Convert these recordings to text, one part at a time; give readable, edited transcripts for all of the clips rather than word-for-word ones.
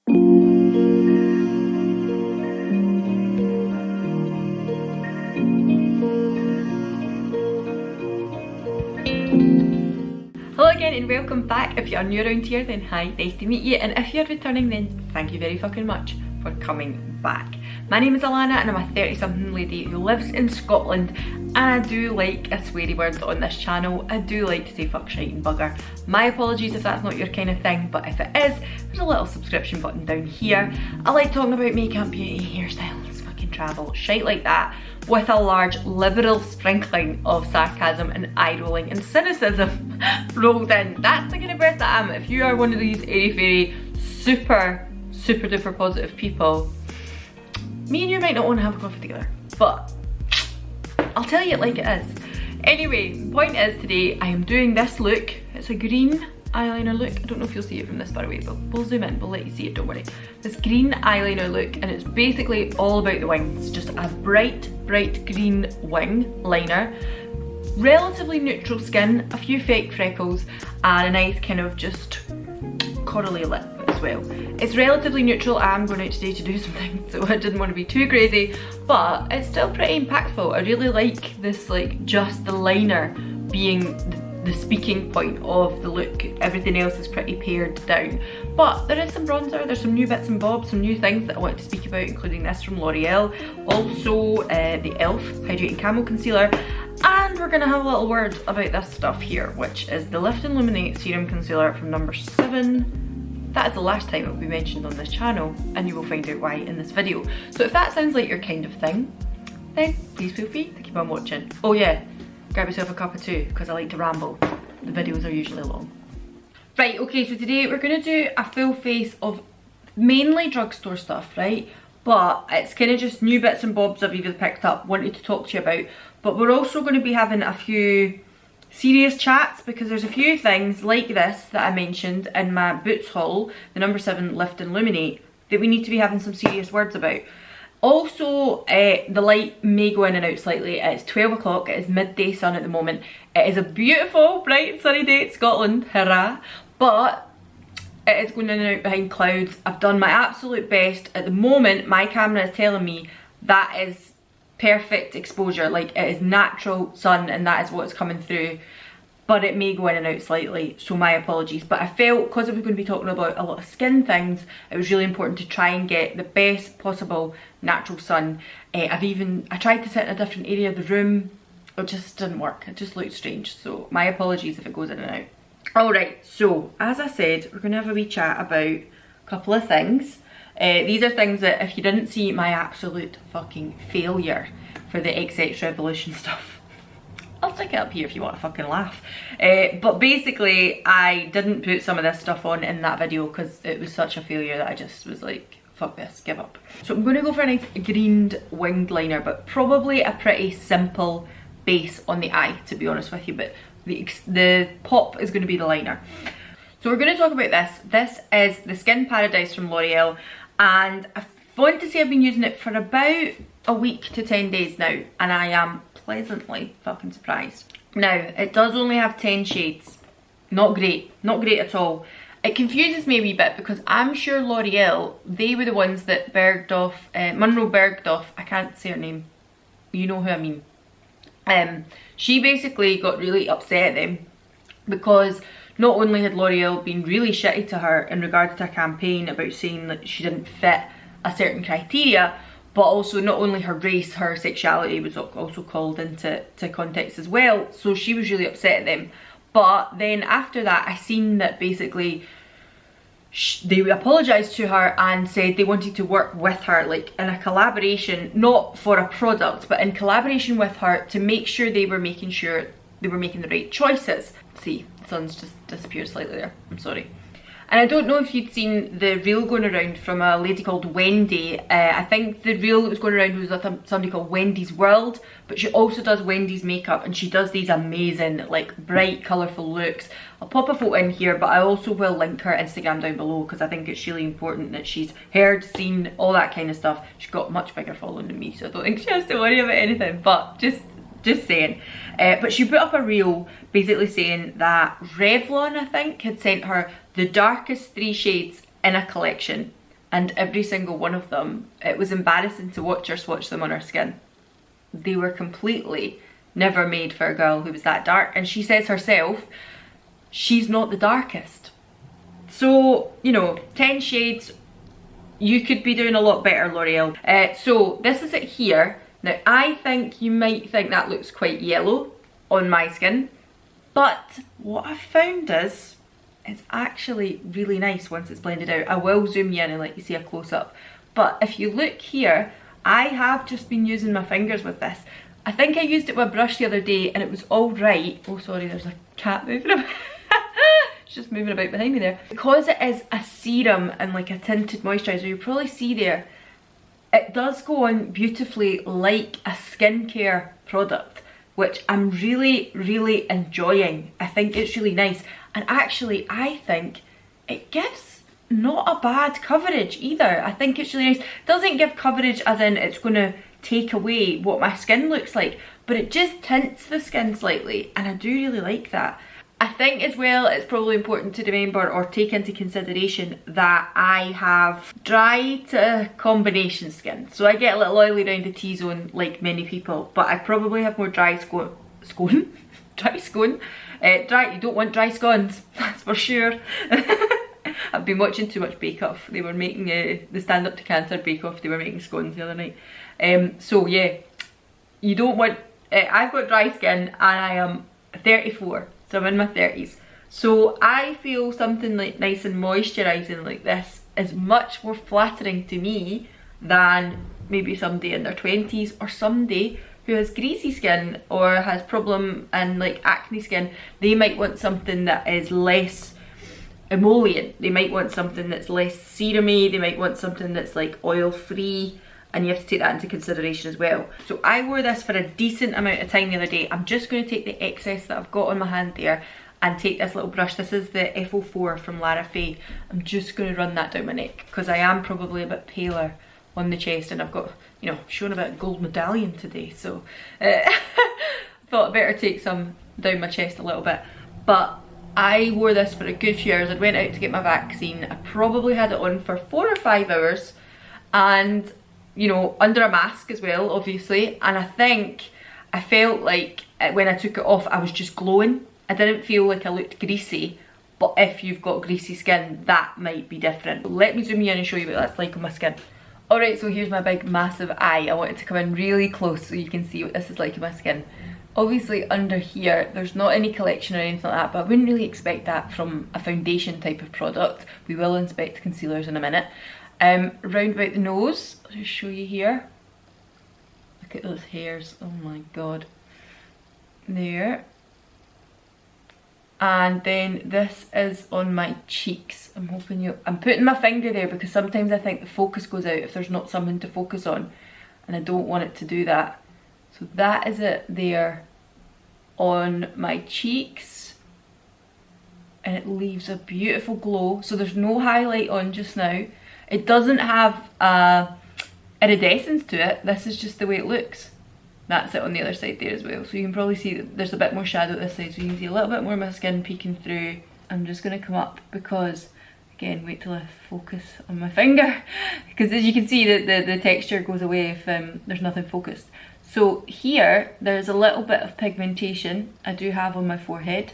Hello again and welcome back. If you're new around here, then hi, nice to meet you, and if you're returning, then thank you very fucking much for coming back. My name is Alana and I'm a 30-something lady who lives in Scotland, and I do like a sweary word on this channel. I do like to say fuck, shite and bugger. My apologies if that's not your kind of thing, but if it is, there's a little subscription button down here. I like talking about makeup, beauty, hairstyles, fucking travel, shite like that, with a large liberal sprinkling of sarcasm and eye rolling and cynicism rolled in. That's the kind of person I am. If you are one of these airy fairy super duper positive people, me and you might not want to have a coffee together, but I'll tell you it like it is. Anyway, the point is today I am doing this look. It's a green eyeliner look. I don't know if you'll see it from this far away, but we'll zoom in, we'll let you see it, don't worry. This green eyeliner look, and it's basically all about the wing. It's just a bright green wing liner, relatively neutral skin, a few fake freckles, and a nice kind of just corally lip as well. It's relatively neutral. I'm going out today to do some things, so I didn't want to be too crazy, but it's still pretty impactful. I really like this, like, just the liner being the speaking point of the look. Everything else is pretty pared down, but there is some bronzer, there's some new bits and bobs, some new things that I want to speak about, including this from L'Oreal, also the e.l.f. Hydrating Camo Concealer, and we're gonna have a little word about this stuff here, which is the Lift and Illuminate Serum Concealer from number 7. That is the last time it will be mentioned on this channel, and you will find out why in this video. So if that sounds like your kind of thing, then please feel free to keep on watching. Oh yeah, grab yourself a cup of tea, because I like to ramble. The videos are usually long. Right, okay, so today we're gonna do a full face of mainly drugstore stuff, right? But it's kind of just new bits and bobs I've either picked up, wanted to talk to you about. But we're also gonna be having a few serious chats, because there's a few things like this that I mentioned in my Boots haul, the number 7 Lift and Illuminate, that we need to be having some serious words about. Also, the light may go in and out slightly. It's 12 o'clock, it is midday sun at the moment. It is a beautiful, bright, sunny day in Scotland, hurrah, but it is going in and out behind clouds. I've done my absolute best. At the moment, my camera is telling me that is perfect exposure, like it is natural sun and that is what's coming through, but it may go in and out slightly, so my apologies. But I felt, because I was going to be talking about a lot of skin things, it was really important to try and get the best possible natural sun. I tried to sit in a different area of the room, it just didn't work, it just looked strange, so my apologies if it goes in and out. Alright, so as I said, we're going to have a wee chat about a couple of things. These are things that, if you didn't see my absolute fucking failure for the XX Revolution stuff, I'll stick it up here if you want to fucking laugh. But basically, I didn't put some of this stuff on in that video because it was such a failure that I just was like, fuck this, give up. So I'm going to go for a nice greened winged liner, but probably a pretty simple base on the eye, to be honest with you, but the pop is going to be the liner. So we're going to talk about this. This is the Skin Paradise from L'Oreal, and I want to say I've been using it for about a week to 10 days now, and I am pleasantly fucking surprised. Now, it does only have 10 shades. Not great at all. It confuses me a wee bit, because I'm sure L'Oreal, they were the ones that Bergdorf, Munro Bergdorf, I can't say her name, you know who I mean. She basically got really upset at them, because not only had L'Oreal been really shitty to her in regards to a campaign about saying that she didn't fit a certain criteria, but also not only her race, her sexuality was also called into context as well, so she was really upset at them. But then after that, I seen that basically they apologised to her and said they wanted to work with her, like in a collaboration, not for a product, but in collaboration with her, to make sure they were making the right choices. See, the sun's just disappeared slightly there, I'm sorry. And I don't know if you'd seen the reel going around from a lady called Wendy. I think the reel that was going around was with somebody called Wendy's World, but she also does Wendy's makeup, and she does these amazing, like, bright, colourful looks. I'll pop a photo in here, but I also will link her Instagram down below, because I think it's really important that she's heard, seen, all that kind of stuff. She's got a much bigger following than me, so I don't think she has to worry about anything, but just saying. But she put up a reel basically saying that Revlon, I think, had sent her the darkest 3 shades in a collection and every single one of them, it was embarrassing to watch her swatch them on her skin. They were completely never made for a girl who was that dark, and she says herself she's not the darkest. So, you know, 10 shades, you could be doing a lot better, L'Oreal. So this is it here. Now I think you might think that looks quite yellow on my skin, but what I've found is it's actually really nice once it's blended out. I will zoom you in and let you see a close-up, but if you look here, I have just been using my fingers with this. I think I used it with a brush the other day and it was all right. Oh sorry, there's a cat moving about. It's just moving about behind me there. Because it is a serum and like a tinted moisturiser, you probably see there, it does go on beautifully like a skincare product, which I'm really, really enjoying. I think it's really nice. And actually, I think it gives not a bad coverage either. I think it's really nice. It doesn't give coverage as in it's going to take away what my skin looks like, but it just tints the skin slightly, and I do really like that. I think as well it's probably important to remember or take into consideration that I have dry to combination skin. So I get a little oily around the T-zone like many people, but I probably have more dry scone? Dry scone? You don't want dry scones, that's for sure. I've been watching too much Bake Off. They were making the Stand Up to Cancer Bake Off, they were making scones the other night. So yeah, you don't want, I've got dry skin and I am 34. So I'm in my 30s. So I feel something like nice and moisturising like this is much more flattering to me than maybe somebody in their 20s or somebody who has greasy skin or has problem and like acne skin. They might want something that is less emollient. They might want something that's less serumy. They might want something that's like oil free. And you have to take that into consideration as well. So I wore this for a decent amount of time the other day. I'm just going to take the excess that I've got on my hand there and take this little brush. This is the F04 from Lara Faye. I'm just going to run that down my neck because I am probably a bit paler on the chest, and I've got, you know, showing a bit of gold medallion today. So thought I'd better take some down my chest a little bit. But I wore this for a good few hours. I went out to get my vaccine. I probably had it on for 4 or 5 hours, and you know, under a mask as well, obviously. And I think I felt like when I took it off, I was just glowing. I didn't feel like I looked greasy, but if you've got greasy skin, that might be different. Let me zoom you in and show you what that's like on my skin. Alright, so here's my big massive eye. I wanted to come in really close so you can see what this is like on my skin. Obviously under here, there's not any collection or anything like that, but I wouldn't really expect that from a foundation type of product. We will inspect concealers in a minute. Round about the nose, I'll just show you here. Look at those hairs, oh my god. There. And then this is on my cheeks. I'm putting my finger there because sometimes I think the focus goes out if there's not something to focus on, and I don't want it to do that. So that is it there on my cheeks, and it leaves a beautiful glow. So there's no highlight on just now. It doesn't have iridescence to it. This is just the way it looks. That's it on the other side there as well. So you can probably see that there's a bit more shadow this side, so you can see a little bit more of my skin peeking through. I'm just going to come up because, again, wait till I focus on my finger, because as you can see the texture goes away if there's nothing focused. So here there's a little bit of pigmentation I do have on my forehead,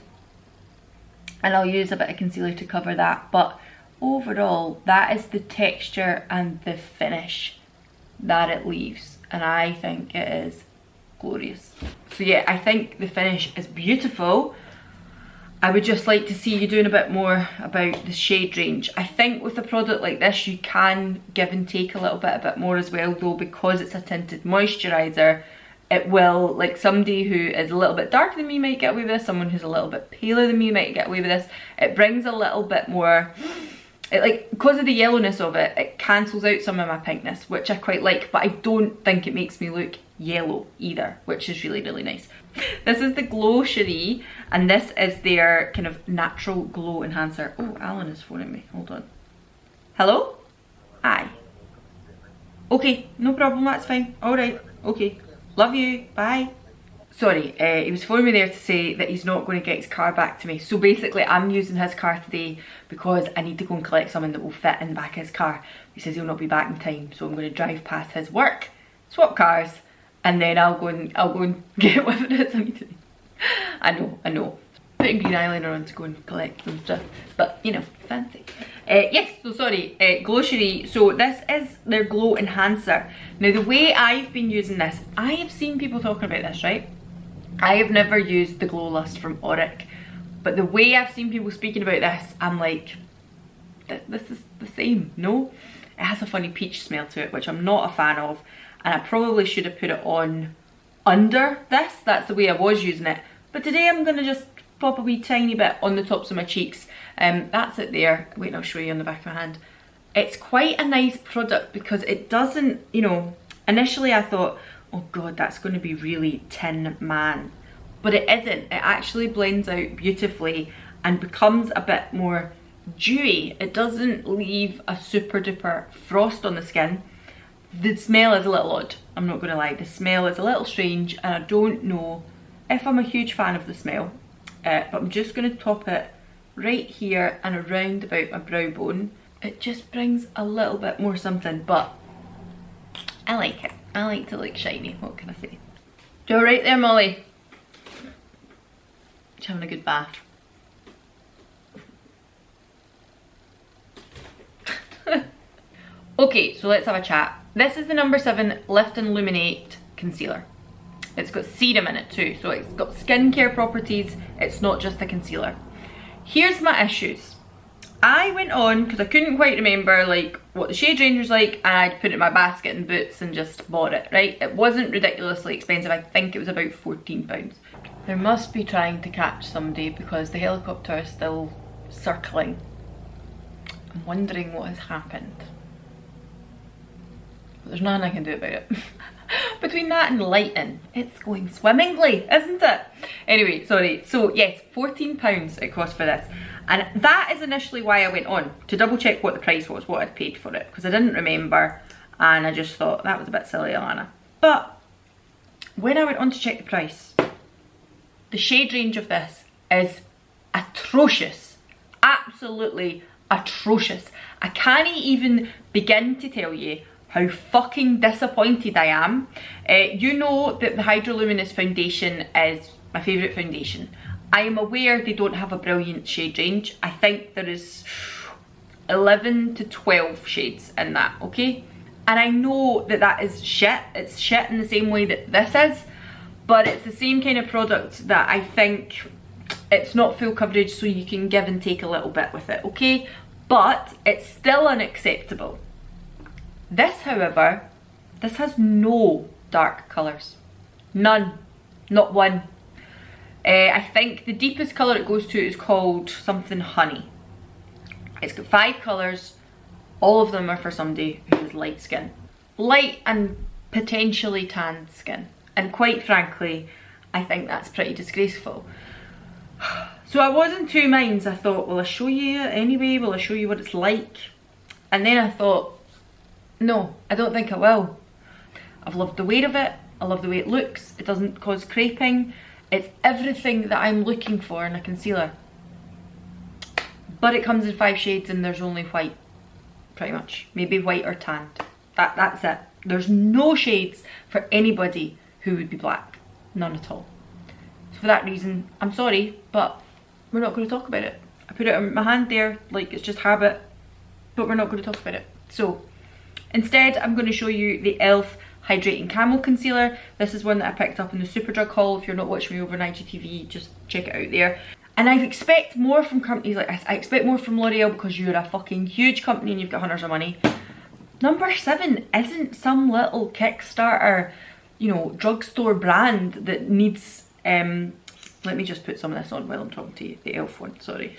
and I'll use a bit of concealer to cover that, but overall that is the texture and the finish that it leaves, and I think it is glorious. So yeah, I think the finish is beautiful. I would just like to see you doing a bit more about the shade range. I think with a product like this you can give and take a bit more as well, though, because it's a tinted moisturiser. It will, like somebody who is a little bit darker than me might get away with this, someone who's a little bit paler than me might get away with this. It brings a little bit more, because of the yellowness of it, it cancels out some of my pinkness, which I quite like, but I don't think it makes me look yellow either, which is really, really nice. This is the Glow Cherie, and this is their kind of natural glow enhancer. Oh, Alan is phoning me, hold on. Hello? Hi. Okay, no problem, that's fine. Alright, okay. Love you, bye. sorry, he was phoning me there to say that he's not going to get his car back to me. So basically I'm using his car today because I need to go and collect something that will fit in the back of his car. He says he'll not be back in time, so I'm going to drive past his work, swap cars, and then I'll go and get whatever it is I need to do. I know. Putting green eyeliner on to go and collect some stuff, but you know, fancy. Yes, so sorry, Glow Cherie. So this is their glow enhancer. Now the way I've been using this, I have seen people talking about this, right? I have never used the Glow Lust from Auric, but the way I've seen people speaking about this, I'm like, this is the same, no? It has a funny peach smell to it, which I'm not a fan of, and I probably should have put it on under this. That's the way I was using it. But today I'm gonna just pop a wee tiny bit on the tops of my cheeks. That's it there. Wait, I'll show you on the back of my hand. It's quite a nice product because it doesn't, you know, initially I thought, oh god, that's going to be really Tin Man. But it isn't. It actually blends out beautifully and becomes a bit more dewy. It doesn't leave a super duper frost on the skin. The smell is a little odd, I'm not going to lie. The smell is a little strange and I don't know if I'm a huge fan of the smell. But I'm just going to top it right here and around about my brow bone. It just brings a little bit more something, but I like it. I like to look shiny, what can I say? You alright there, Molly? She's having a good bath. Okay, so let's have a chat. This is the number 7 Lift and Illuminate Concealer. It's got serum in it too, so it's got skincare properties. It's not just a concealer. Here's my issues. I went on, because I couldn't quite remember like what the shade range was like, and I'd put it in my basket in Boots and just bought it, right? It wasn't ridiculously expensive. I think it was about £14. They must be trying to catch somebody because the helicopter is still circling. I'm wondering what has happened. But there's nothing I can do about it. Between that and lightning, it's going swimmingly, isn't it? Anyway, sorry. So yes, £14 it cost for this. And that is initially why I went on, to double check what the price was, what I'd paid for it. Because I didn't remember and I just thought that was a bit silly, Alana. But when I went on to check the price, the shade range of this is atrocious. Absolutely atrocious. I can't even begin to tell you how fucking disappointed I am. You know that the Hydroluminous foundation is my favourite foundation. I am aware they don't have a brilliant shade range. I think there is 11 to 12 shades in that, okay? And I know that that is shit. It's shit in the same way that this is, but it's the same kind of product that I think it's not full coverage, so you can give and take a little bit with it, okay? But it's still unacceptable. This, however, this has no dark colours. None. Not one. I think the deepest colour it goes to is called something honey. It's got 5 colours. All of them are for somebody who has light skin. Light and potentially tanned skin. And quite frankly, I think that's pretty disgraceful. So I was in two minds. I thought, will I show you it anyway? Will I show you what it's like? And then I thought, no, I don't think I will. I've loved the weight of it. I love the way it looks. It doesn't cause creping. It's everything that I'm looking for in a concealer. But it comes in 5 shades and there's only white, pretty much. Maybe white or tanned. That's it. There's no shades for anybody who would be black. None at all. So for that reason, I'm sorry, but we're not going to talk about it. I put it in my hand there like it's just habit, but we're not going to talk about it. So instead, I'm going to show you the e.l.f. Hydrating Camo Concealer. This is one that I picked up in the Superdrug haul. If you're not watching me over on IGTV, just check it out there. And I expect more from companies like this. I expect more from L'Oreal because you're a fucking huge company and you've got hundreds of money. Number 7 isn't some little Kickstarter, you know, drugstore brand that needs, let me just put some of this on while I'm talking to you. The e.l.f. one, sorry.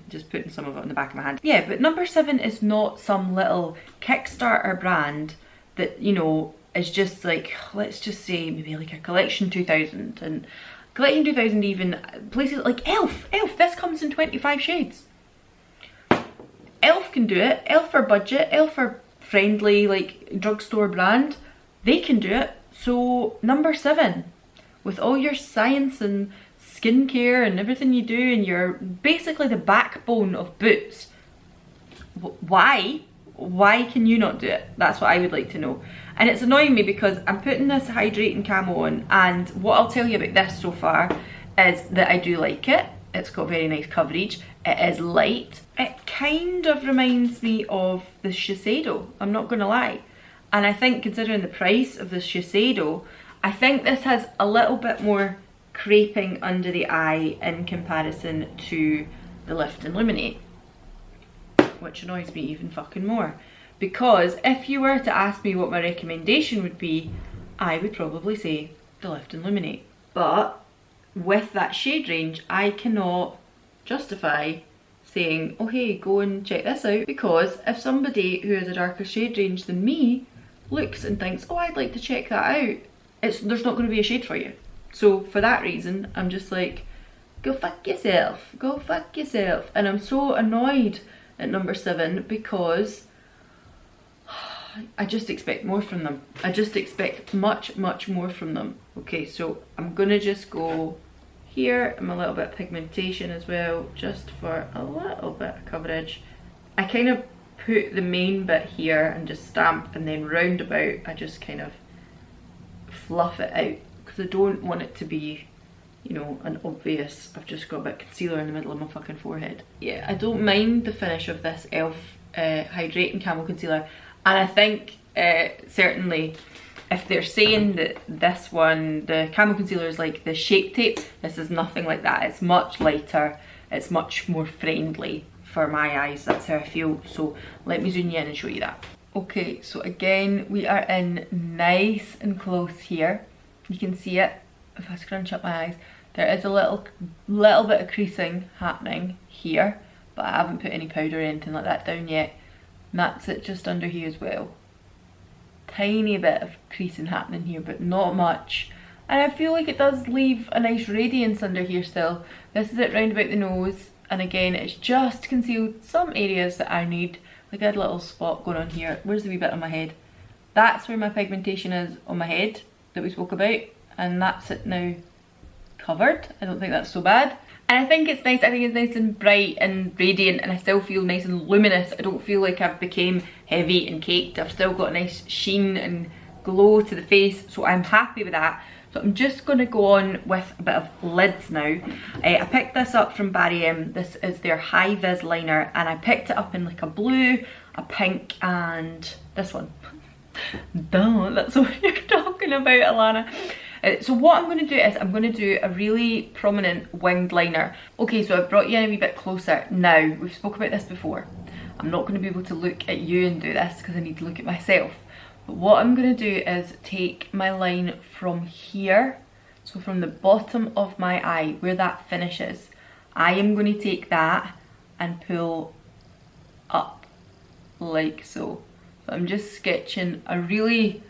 Just putting some of it on the back of my hand. Yeah, but number 7 is not some little Kickstarter brand that, you know, is just like, let's just say maybe like a Collection 2000, and Collection 2000 even, places like e.l.f. e.l.f. this comes in 25 shades. e.l.f. can do it. e.l.f. are budget, e.l.f. are friendly, like drugstore brand. They can do it. So number 7, with all your science and skincare and everything you do, and you're basically the backbone of Boots, why can you not do it? That's what I would like to know. And it's annoying me because I'm putting this hydrating camo on, and what I'll tell you about this so far is that I do like it. It's got very nice coverage. It is light. It kind of reminds me of the Shiseido, I'm not gonna lie. And I think considering the price of the Shiseido, I think this has a little bit more creping under the eye in comparison to the Lift and Illuminate, which annoys me even fucking more. Because if you were to ask me what my recommendation would be, I would probably say the Lift and Illuminate. But with that shade range, I cannot justify saying, oh hey, go and check this out, because if somebody who has a darker shade range than me looks and thinks, oh, I'd like to check that out, there's not going to be a shade for you. So for that reason, I'm just like, go fuck yourself, go fuck yourself. And I'm so annoyed at number 7 because I just expect more from them. I just expect much more from them. Okay, so I'm gonna just go here, and a little bit of pigmentation as well, just for a little bit of coverage. I kind of put the main bit here and just stamp, and then round about I just kind of fluff it out, because I don't want it to be, you know, an obvious, I've just got a bit of concealer in the middle of my fucking forehead. Yeah, I don't mind the finish of this e.l.f. Hydrating Camo Concealer, and I think certainly if they're saying that this one, the Camo Concealer, is like the Shape Tape, this is nothing like that. It's much lighter, it's much more friendly for my eyes, that's how I feel. So let me zoom you in and show you that. Okay, so again, we are in nice and close here. You can see it if I scrunch up my eyes. There is a little bit of creasing happening here, but I haven't put any powder or anything like that down yet. And that's it just under here as well. Tiny bit of creasing happening here, but not much. And I feel like it does leave a nice radiance under here still. This is it round about the nose, and again, it's just concealed some areas that I need. Like I had a little spot going on here. Where's the wee bit on my head? That's where my pigmentation is on my head that we spoke about, and that's it now covered. I don't think that's so bad. And I think it's nice. I think it's nice and bright and radiant, and I still feel nice and luminous. I don't feel like I've became heavy and caked. I've still got a nice sheen and glow to the face, so I'm happy with that. So I'm just going to go on with a bit of lids now. I picked this up from Barry M. This is their High Vis liner, and I picked it up in like a blue, a pink, and this one. Duh, that's what you're talking about, Alana. So what I'm going to do is I'm going to do a really prominent winged liner. Okay, so I've brought you in a wee bit closer. Now, we've spoke about this before. I'm not going to be able to look at you and do this because I need to look at myself. But what I'm going to do is take my line from here, so from the bottom of my eye, where that finishes. I am going to take that and pull up, like so. So I'm just sketching a really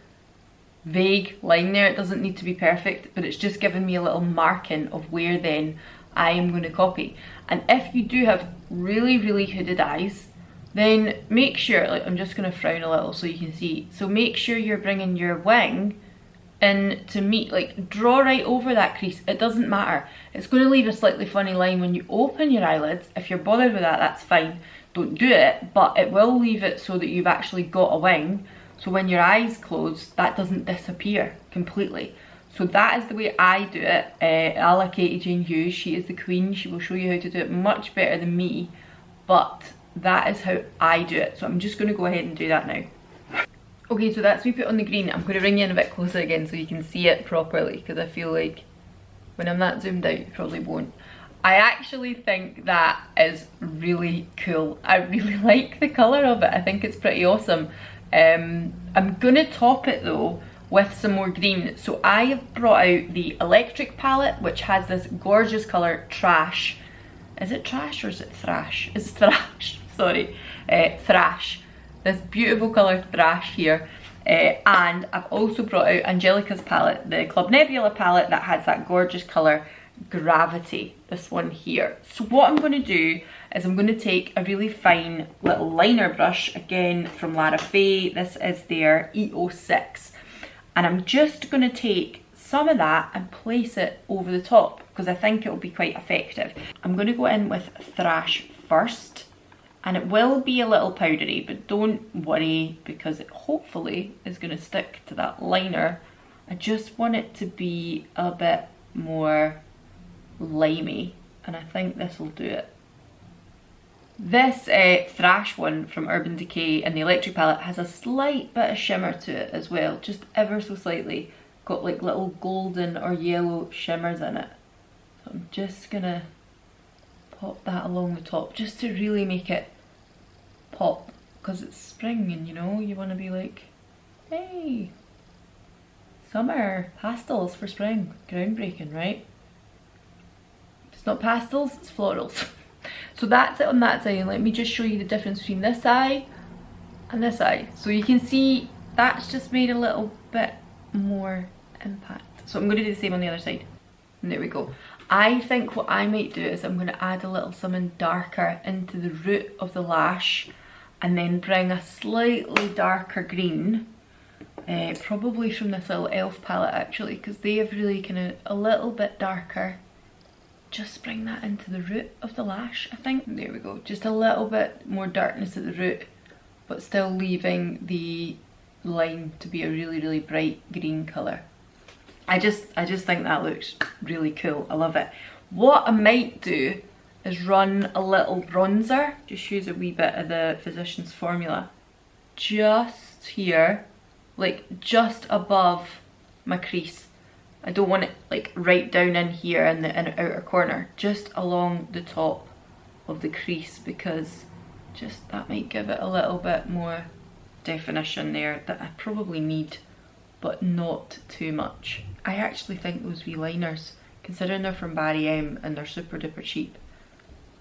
vague line there. It doesn't need to be perfect, but it's just giving me a little marking of where then I am going to copy. And if you do have really hooded eyes, then make sure, like I'm just going to frown a little so you can see, so make sure you're bringing your wing in to meet, like draw right over that crease. It doesn't matter, it's going to leave a slightly funny line when you open your eyelids. If you're bothered with that, that's fine, don't do it, but it will leave it so that you've actually got a wing. So when your eyes close, that doesn't disappear completely. So that is the way I do it, a la Katie Jane Hughes. She is the queen, she will show you how to do it much better than me, but that is how I do it. So I'm just going to go ahead and do that now. Okay, so that's me put on the green. I'm going to bring you in a bit closer again so you can see it properly, because I feel like when I'm that zoomed out you probably won't. I actually think that is really cool. I really like the colour of it. I think it's pretty awesome. I'm gonna top it though with some more green. So I have brought out the Electric palette, which has this gorgeous colour, Trash. Is it Trash or is it Thrash? It's Thrash, sorry. Thrash. This beautiful colour Thrash here. And I've also brought out Angelica's palette, the Club Nebula palette that has that gorgeous colour Gravity, this one here. So what I'm going to do is I'm going to take a really fine little liner brush, again from Lara Faye. This is their E06, and I'm just going to take some of that and place it over the top because I think it will be quite effective. I'm going to go in with Thrash first, and it will be a little powdery, but don't worry because it hopefully is going to stick to that liner. I just want it to be a bit more limey, and I think this will do it. This Thrash one from Urban Decay and the Electric palette has a slight bit of shimmer to it as well, just ever so slightly. Got like little golden or yellow shimmers in it. So I'm just gonna pop that along the top just to really make it pop, because it's spring and you know, you want to be like, hey, summer, pastels for spring, groundbreaking, right? If it's not pastels, it's florals. So that's it on that side, and let me just show you the difference between this eye and this eye. So you can see that's just made a little bit more impact. So I'm going to do the same on the other side. And there we go. I think what I might do is I'm going to add a little something darker into the root of the lash, and then bring a slightly darker green, probably from this little e.l.f. palette actually, because they have really kind of a little bit darker. Just bring that into the root of the lash, I think. There we go. Just a little bit more darkness at the root, but still leaving the line to be a really, really bright green colour. I just think that looks really cool. I love it. What I might do is run a little bronzer. Just use a wee bit of the Physicians Formula. Just here, like just above my crease. I don't want it like right down in here in the outer corner, just along the top of the crease, because just that might give it a little bit more definition there that I probably need, but not too much. I actually think those wee liners, considering they're from Barry M and they're super duper cheap,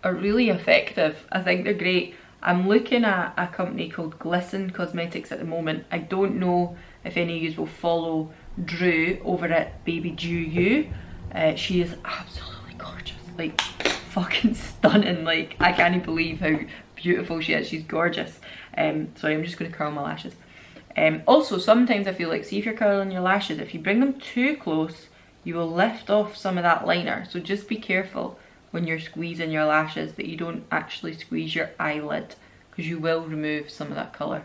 are really effective. I think they're great. I'm looking at a company called Glisten Cosmetics at the moment. I don't know if any of you will follow Drew over at Baby Drew. She is absolutely gorgeous, like fucking stunning. Like I can't believe how beautiful she is. She's gorgeous. Sorry, I'm just going to curl my lashes. Also, sometimes I feel like, see if you're curling your lashes, if you bring them too close, you will lift off some of that liner. So just be careful when you're squeezing your lashes that you don't actually squeeze your eyelid, because you will remove some of that colour.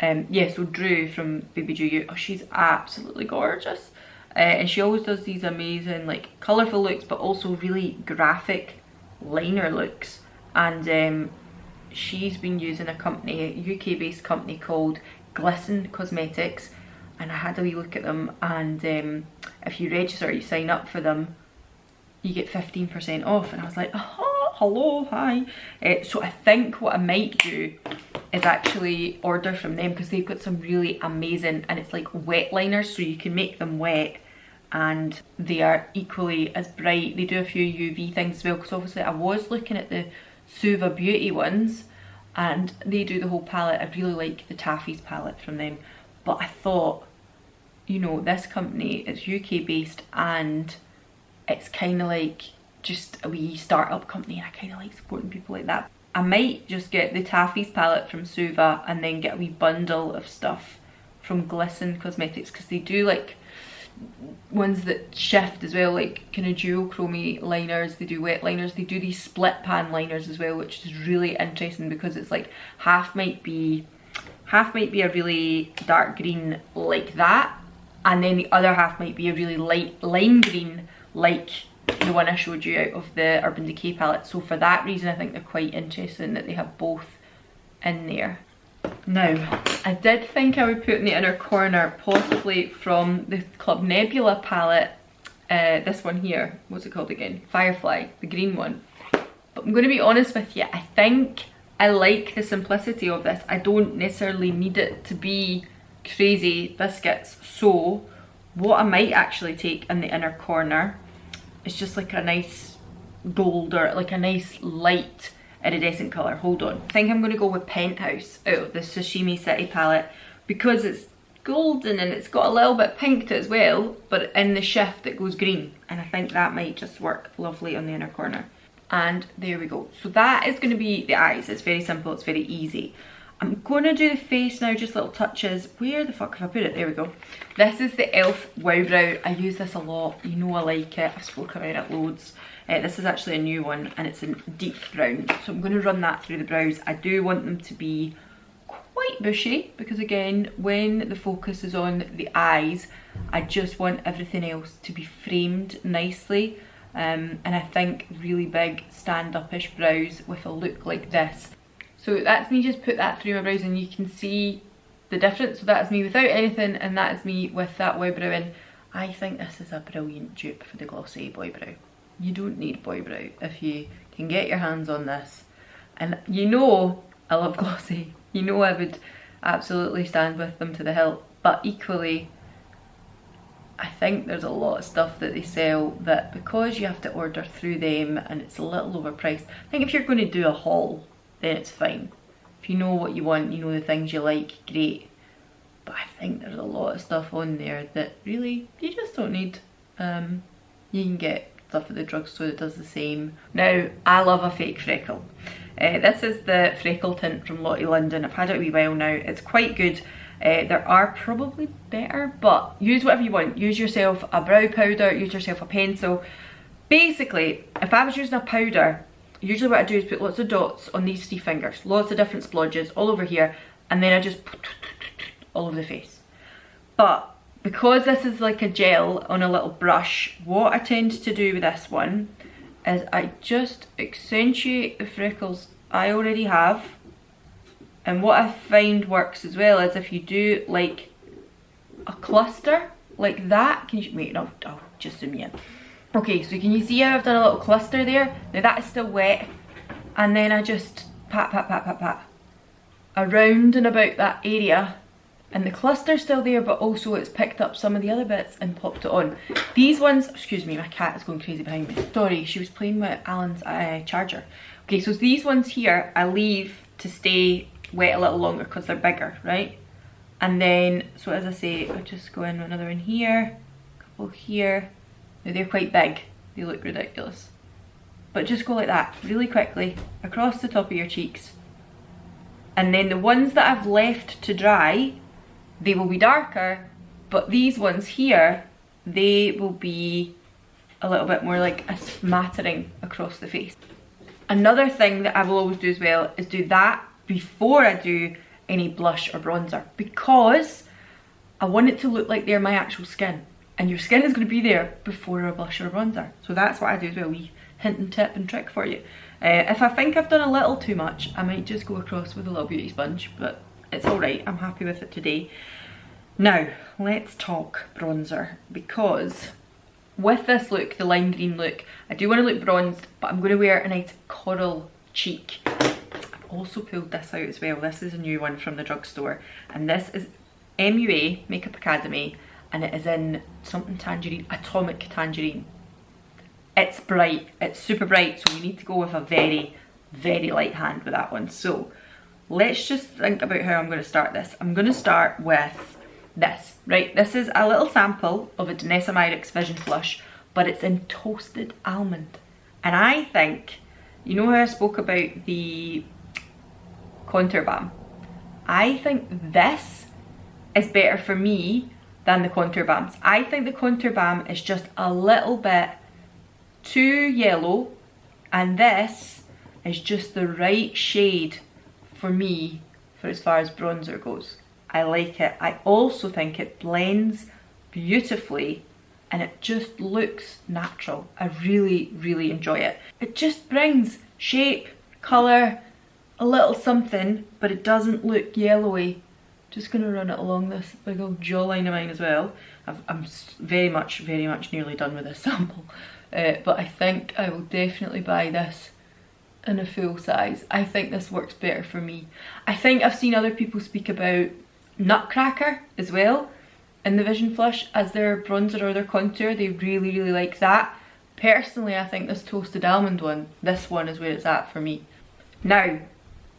Yeah, so Drew from Baby Drew, oh, she's absolutely gorgeous. And she always does these amazing, like, colourful looks, but also really graphic liner looks. And she's been using a company, a UK-based company called Glisten Cosmetics. And I had a wee look at them, and if you register, you sign up for them, you get 15% off. And I was like, oh, hello, hi. So I think what I might do is actually order from them, because they've got some really amazing, and it's like wet liners, so you can make them wet and they are equally as bright. They do a few UV things as well, because obviously I was looking at the Suva Beauty ones and they do the whole palette. I really like the Taffy's palette from them, but I thought, you know, this company is UK based and it's kind of like just a wee startup company, and I kind of like supporting people like that. I might just get the Taffy's palette from Suva and then get a wee bundle of stuff from Glisten Cosmetics, because they do like ones that shift as well, like kind of duochrome liners. They do wet liners. They do these split pan liners as well, which is really interesting, because it's like half might be a really dark green like that, and then the other half might be a really light lime green like the one I showed you out of the Urban Decay palette. So for that reason, I think they're quite interesting that they have both in there. Now, I did think I would put in the inner corner, possibly from the Club Nebula palette, this one here, what's it called again? Firefly, the green one. But I'm going to be honest with you, I think I like the simplicity of this. I don't necessarily need it to be crazy biscuits. So what I might actually take in the inner corner is just like a nice gold, or like a nice light iridescent colour. Hold on. I think I'm going to go with Penthouse out of the Sashimi City palette, because it's golden and it's got a little bit pink to it as well, but in the shift it goes green, and I think that might just work lovely on the inner corner. And there we go. So that is going to be the eyes. It's very simple, it's very easy. I'm gonna do the face now, just little touches. Where the fuck have I put it? There we go. This is the e.l.f. Wow Brow. I use this a lot, you know I like it. I've spoken about it loads. This is actually a new one and it's in deep brown. So I'm gonna run that through the brows. I do want them to be quite bushy because again, when the focus is on the eyes, I just want everything else to be framed nicely. And I think really big stand-up-ish brows with a look like this. So that's me just put that through my brows and you can see the difference. So that's me without anything and that is me with that wow brow in. I think this is a brilliant dupe for the glossy boy brow. You don't need boy brow if you can get your hands on this. And you know I love glossy. You know I would absolutely stand with them to the hilt. But equally, I think there's a lot of stuff that they sell that because you have to order through them and it's a little overpriced. I think if you're going to do a haul, then it's fine. If you know what you want, you know the things you like, great. But I think there's a lot of stuff on there that really you just don't need. You can get stuff at the drugstore that does the same. Now, I love a fake freckle. This is the freckle tint from Lottie London. I've had it a wee while now. It's quite good. There are probably better, but use whatever you want. Use yourself a brow powder, use yourself a pencil. Basically, if I was using a powder, usually what I do is put lots of dots on these 3 fingers, lots of different splodges all over here, and then I just all over the face. But because this is like a gel on a little brush, what I tend to do with this one is I just accentuate the freckles I already have. And what I find works as well is if you do like a cluster like that. Can you wait? No, I'll just zoom in. Okay, so can you see how I've done a little cluster there? Now that is still wet, and then I just pat around and about that area, and the cluster's still there, but also it's picked up some of the other bits and popped it on. These ones, excuse me, my cat is going crazy behind me. Sorry, she was playing with Alan's charger. Okay, so these ones here I leave to stay wet a little longer because they're bigger, right? And then, so as I say, I'll just go in with another one here, a couple here. Now they're quite big, they look ridiculous. But just go like that, really quickly, across the top of your cheeks. And then the ones that I've left to dry, they will be darker, but these ones here, they will be a little bit more like a smattering across the face. Another thing that I will always do as well is do that before I do any blush or bronzer, because I want it to look like they're my actual skin, and your skin is going to be there before a blush or a bronzer. So that's what I do as well, wee hint and tip and trick for you. If I think I've done a little too much, I might just go across with a little beauty sponge, but it's alright, I'm happy with it today. Now, let's talk bronzer, because with this look, the lime green look, I do want to look bronzed, but I'm going to wear a nice coral cheek. I've also pulled this out as well. This is a new one from the drugstore, and this is MUA, Makeup Academy, and it is in something tangerine, atomic tangerine. It's bright, it's super bright, so you need to go with a very, very light hand with that one. So let's just think about how I'm going to start this. I'm going to start with this, right? This is a little sample of a Danessa Myricks Vision Flush, but it's in toasted almond. And I think, you know how I spoke about the contour balm? I think this is better for me than the contour balms. I think the contour balm is just a little bit too yellow, and this is just the right shade for me for as far as bronzer goes. I like it. I also think it blends beautifully and it just looks natural. I really, really enjoy it. It just brings shape, colour, a little something, but it doesn't look yellowy. Just gonna run it along this big old jawline of mine as well. I'm very much nearly done with this sample. But I think I will definitely buy this in a full size. I think this works better for me. I think I've seen other people speak about Nutcracker as well in the Vision Flush as their bronzer or their contour. They really, really like that. Personally, I think this toasted almond one, this one is where it's at for me. Now,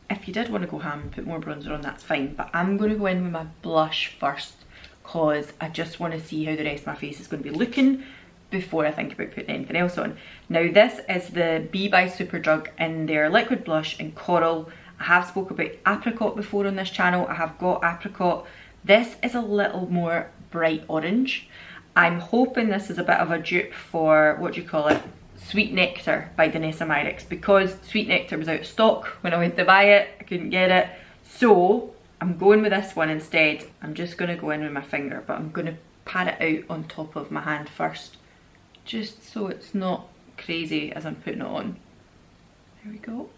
if you did want to go ham and put more bronzer on, that's fine, but I'm going to go in with my blush first because I just want to see how the rest of my face is going to be looking before I think about putting anything else on. Now this is the Be by Superdrug in their liquid blush in Coral, I have spoke about apricot before on this channel. I have got apricot. This is a little more bright orange. I'm hoping this is a bit of a dupe for, what do you call it, Sweet Nectar by Danessa Myricks, because Sweet Nectar was out of stock when I went to buy it. I couldn't get it. So I'm going with this one instead. I'm just going to go in with my finger, but I'm going to pat it out on top of my hand first, just so it's not crazy as I'm putting it on. There we go.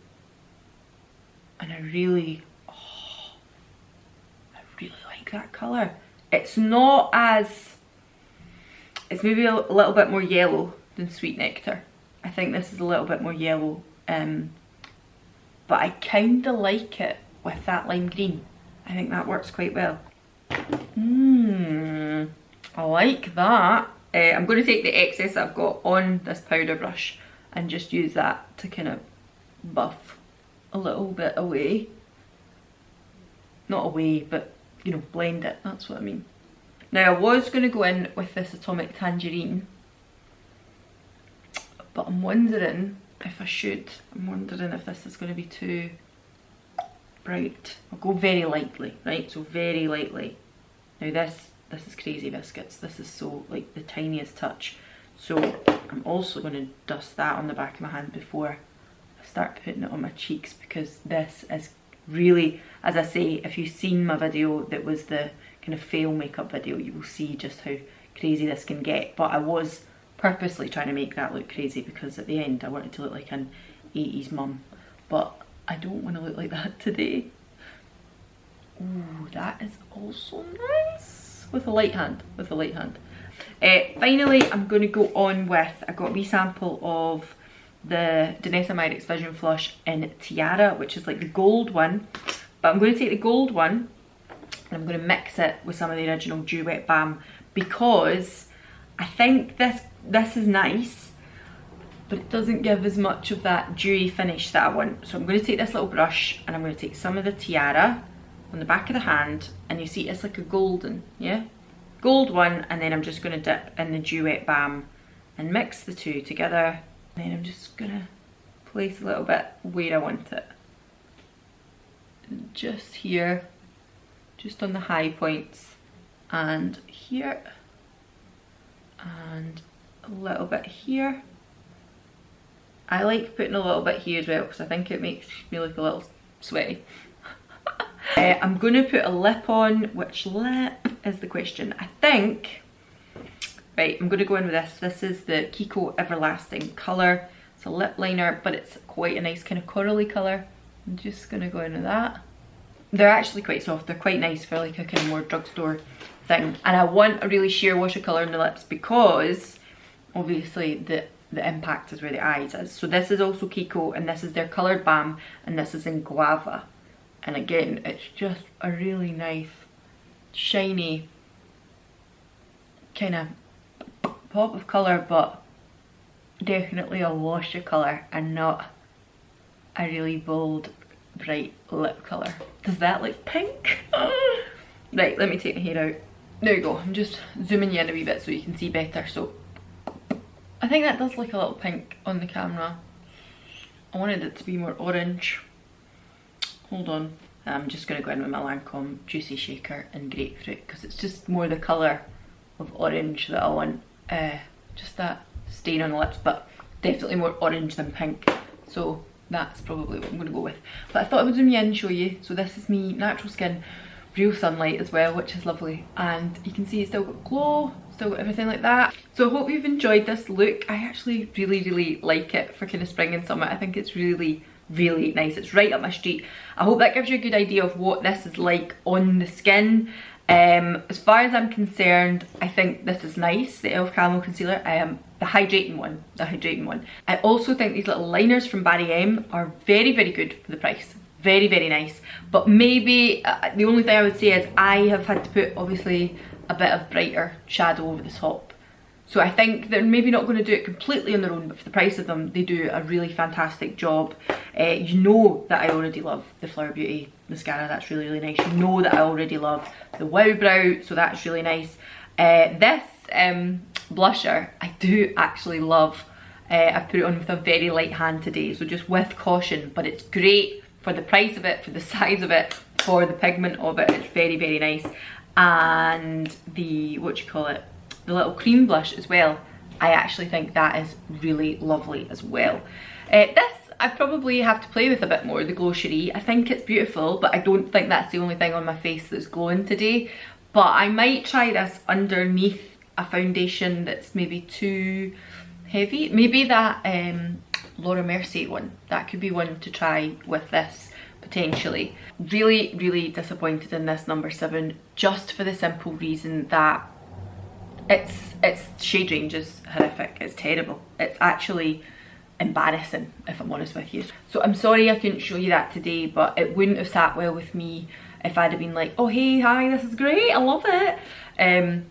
And I really like that colour. It's not as, it's maybe a little bit more yellow than Sweet Nectar. I think this is a little bit more yellow, but I kind of like it with that lime green. I think that works quite well. I like that. I'm going to take the excess that I've got on this powder brush and just use that to kind of buff a little bit away. Not away, but you know, blend it, that's what I mean. Now I was going to go in with this Atomic Tangerine, but I'm wondering if I should. I'm wondering if this is going to be too bright. I'll go very lightly, right? So very lightly. Now this is Crazy Biscuits. This is so like the tiniest touch. So I'm also going to dust that on the back of my hand before I start putting it on my cheeks, because this is really, as I say, if you've seen my video that was the kind of fail makeup video, you will see just how crazy this can get. But I was purposely trying to make that look crazy because at the end I wanted to look like an 80s mum, but I don't want to look like that today. Ooh, that is also nice with a light hand, with a light hand. Finally, I'm going to go on with, I got a wee sample of the Danessa Myricks Vision Flush in Tiara, which is like the gold one, but I'm going to take the gold one and I'm going to mix it with some of the original Dew Wet Balm, because I think this is nice, but it doesn't give as much of that dewy finish that I want. So I'm going to take this little brush and I'm going to take some of the Tiara on the back of the hand, and you see it's like a golden, yeah, gold one, and then I'm just going to dip in the Dew Wet Balm and mix the two together. And then I'm just going to place a little bit where I want it. Just here, just on the high points, and here, and a little bit here. I like putting a little bit here as well because I think it makes me look a little sweaty. I'm going to put a lip on. Which lip is the question? I think, right, I'm going to go in with this. This is the Kiko Everlasting colour. It's a lip liner, but it's quite a nice kind of corally colour. I'm just going to go in with that. They're actually quite soft. They're quite nice for like a kind of more drugstore thing. And I want a really sheer wash of colour in the lips because obviously the impact is where the eyes is. So this is also Kiko, and this is their coloured balm, and this is in Guava. And again, it's just a really nice, shiny kind of pop of colour, but definitely a wash of colour and not a really bold, bright lip colour. Does that look pink? Right, let me take my hair out. There you go. I'm just zooming you in a wee bit so you can see better. So I think that does look a little pink on the camera. I wanted it to be more orange. Hold on. I'm just going to go in with my Lancome Juicy Shaker and Grapefruit because it's just more the colour of orange that I want. Just that stain on the lips, but definitely more orange than pink. So that's probably what I'm going to go with. But I thought I would zoom you in and show you. So this is me, natural skin, real sunlight as well, which is lovely. And you can see it's still got glow, still got everything like that. So I hope you've enjoyed this look. I actually really like it for kind of spring and summer. I think it's really nice. It's right up my street. I hope that gives you a good idea of what this is like on the skin. As far as I'm concerned, I think this is nice, the e.l.f. Camo Concealer. The hydrating one. I also think these little liners from Barry M are very good for the price. Very nice. But maybe the only thing I would say is I have had to put obviously a bit of brighter shadow over the top. So I think they're maybe not going to do it completely on their own, but for the price of them, they do a really fantastic job. You know that I already love the Flower Beauty mascara, that's really nice. You know that I already love the Wow Brow, so that's really nice. This blusher, I do actually love. I've put it on with a very light hand today, so just with caution, but it's great for the price of it, for the size of it, for the pigment of it. It's very, very nice. And the, what do you call it, the little cream blush as well, I actually think that is really lovely as well. This I probably have to play with a bit more, the Glow Cherie. I think it's beautiful, but I don't think that's the only thing on my face that's glowing today. But I might try this underneath a foundation that's maybe too heavy. Maybe that Laura Mercier one. That could be one to try with this, potentially. Really, really disappointed in this number 7, just for the simple reason that its shade range is horrific. It's terrible. It's actually embarrassing, if I'm honest with you. So I'm sorry I couldn't show you that today, but it wouldn't have sat well with me if I'd have been like, oh hey, hi, this is great, I love it.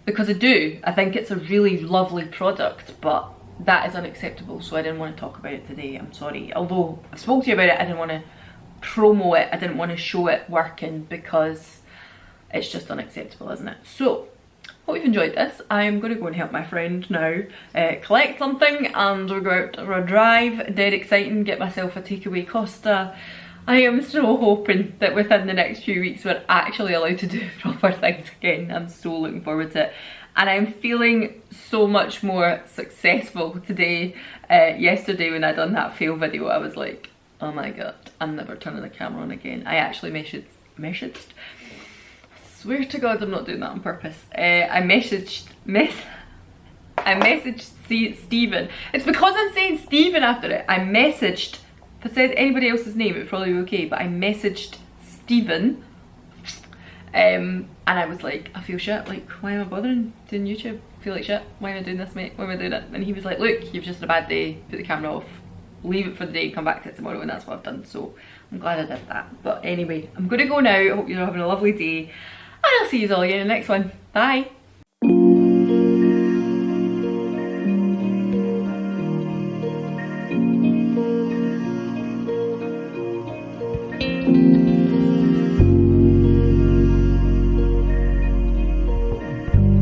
Because I do. I think it's a really lovely product, but that is unacceptable, so I didn't want to talk about it today. I'm sorry. Although I spoke to you about it, I didn't want to promo it, I didn't want to show it working, because it's just unacceptable, isn't it? So hope you've enjoyed this. I'm going to go and help my friend now collect something, and we'll go out for a drive. Dead exciting, get myself a takeaway Costa. I am so hoping that within the next few weeks we're actually allowed to do proper things again. I'm so looking forward to it. And I'm feeling so much more successful today. Yesterday when I done that fail video, I was like, oh my god, I'm never turning the camera on again. I actually messaged, swear to god I'm not doing that on purpose. I messaged Stephen. It's because I'm saying Stephen after it. I messaged, if I said anybody else's name it would probably be okay, but I messaged Stephen, and I was like, I feel shit, like why am I bothering doing YouTube? I feel like shit, why am I doing this, mate? Why am I doing it? And he was like, look, you've just had a bad day, put the camera off, leave it for the day, come back to it tomorrow, and that's what I've done. So I'm glad I did that. But anyway, I'm gonna go now. I hope you're having a lovely day, and I'll see you all again in the next one. Bye.